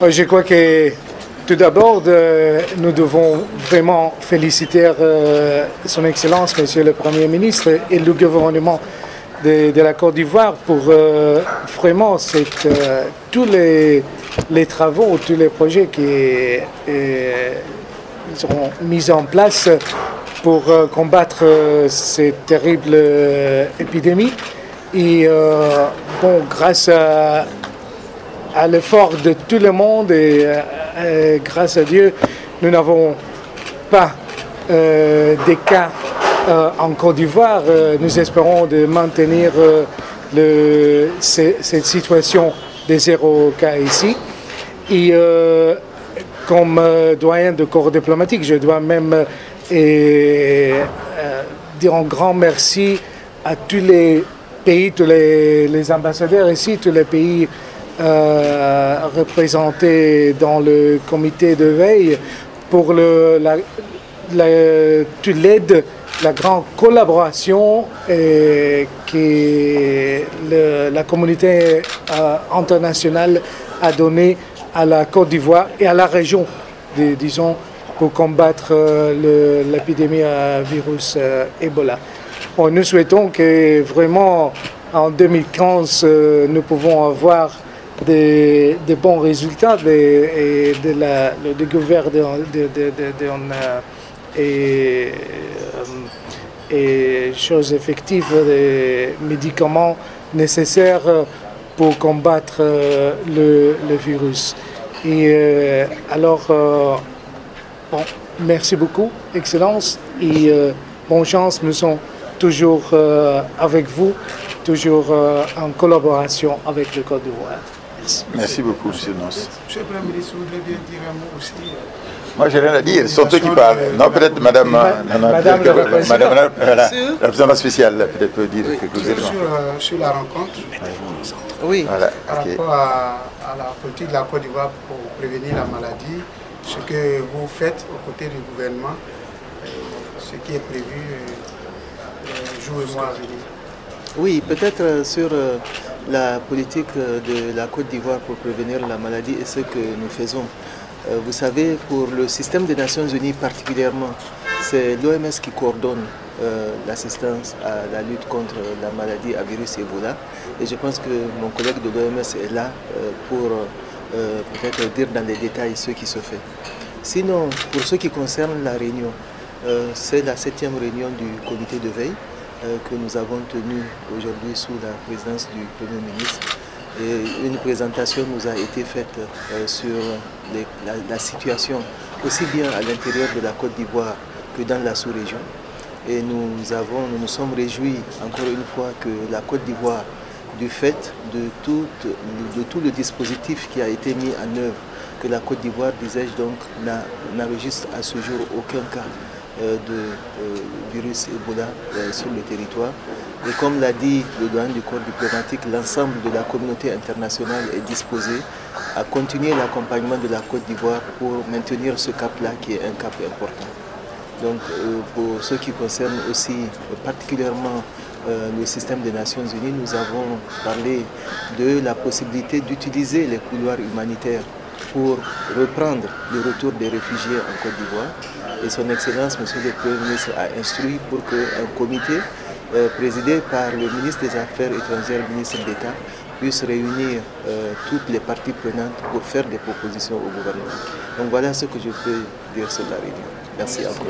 Je crois que tout d'abord, nous devons vraiment féliciter Son Excellence, Monsieur le Premier ministre et le gouvernement de la Côte d'Ivoire pour vraiment tous les travaux, tous les projets qui seront mis en place pour combattre cette terrible épidémie. Et grâce à l'effort de tout le monde et grâce à Dieu, nous n'avons pas des cas en Côte d'Ivoire. Nous espérons de maintenir cette situation de 0 cas ici. Et comme doyen de corps diplomatique, je dois même dire un grand merci à tous les pays, tous les ambassadeurs ici, tous les pays représentés dans le comité de veille pour toute l'aide, la grande collaboration que la communauté internationale a donnée à la Côte d'Ivoire et à la région, disons, pour combattre l'épidémie à virus Ebola. Nous souhaitons que vraiment en 2015 nous pouvons avoir des bons résultats de gouvernement et choses effectives, des médicaments nécessaires pour combattre le virus. Et merci beaucoup, Excellence, et bonne chance. Nous sommes toujours avec vous, toujours en collaboration avec le Côte d'Ivoire. Merci beaucoup, M. Nonce. Monsieur le Premier ministre, vous voulez bien dire un mot aussi? Moi, j'ai rien à dire, ce sont eux qui parlent. Non, peut-être Madame la représentante spéciale peut dire quelque chose. Sur la rencontre, oui. Voilà, par rapport à la politique de la Côte d'Ivoire pour prévenir la maladie, ce que vous faites aux côtés du gouvernement, ce qui est prévu jour et mois à venir. Oui, peut-être sur la politique de la Côte d'Ivoire pour prévenir la maladie et ce que nous faisons. Vous savez, pour le système des Nations Unies particulièrement, c'est l'OMS qui coordonne l'assistance à la lutte contre la maladie à virus Ebola. Et je pense que mon collègue de l'OMS est là pour peut-être dire dans les détails ce qui se fait. Sinon, pour ce qui concerne la réunion, c'est la 7e réunion du comité de veille que nous avons tenue aujourd'hui sous la présidence du Premier ministre. Et une présentation nous a été faite sur la situation aussi bien à l'intérieur de la Côte d'Ivoire que dans la sous-région. Et nous nous sommes réjouis encore une fois que la Côte d'Ivoire, du fait de tout le dispositif qui a été mis en œuvre, que la Côte d'Ivoire, disais-je donc, n'enregistre à ce jour aucun cas de virus Ebola sur le territoire. Et comme l'a dit le doyen du corps diplomatique, l'ensemble de la communauté internationale est disposée à continuer l'accompagnement de la Côte d'Ivoire pour maintenir ce cap-là qui est un cap important. Donc pour ce qui concerne aussi particulièrement le système des Nations Unies, nous avons parlé de la possibilité d'utiliser les couloirs humanitaires pour reprendre le retour des réfugiés en Côte d'Ivoire. Et Son Excellence, Monsieur le Premier ministre, a instruit pour qu'un comité présidé par le ministre des Affaires étrangères, ministre d'État, puisse réunir toutes les parties prenantes pour faire des propositions au gouvernement. Donc voilà ce que je peux dire sur la réunion. Merci encore.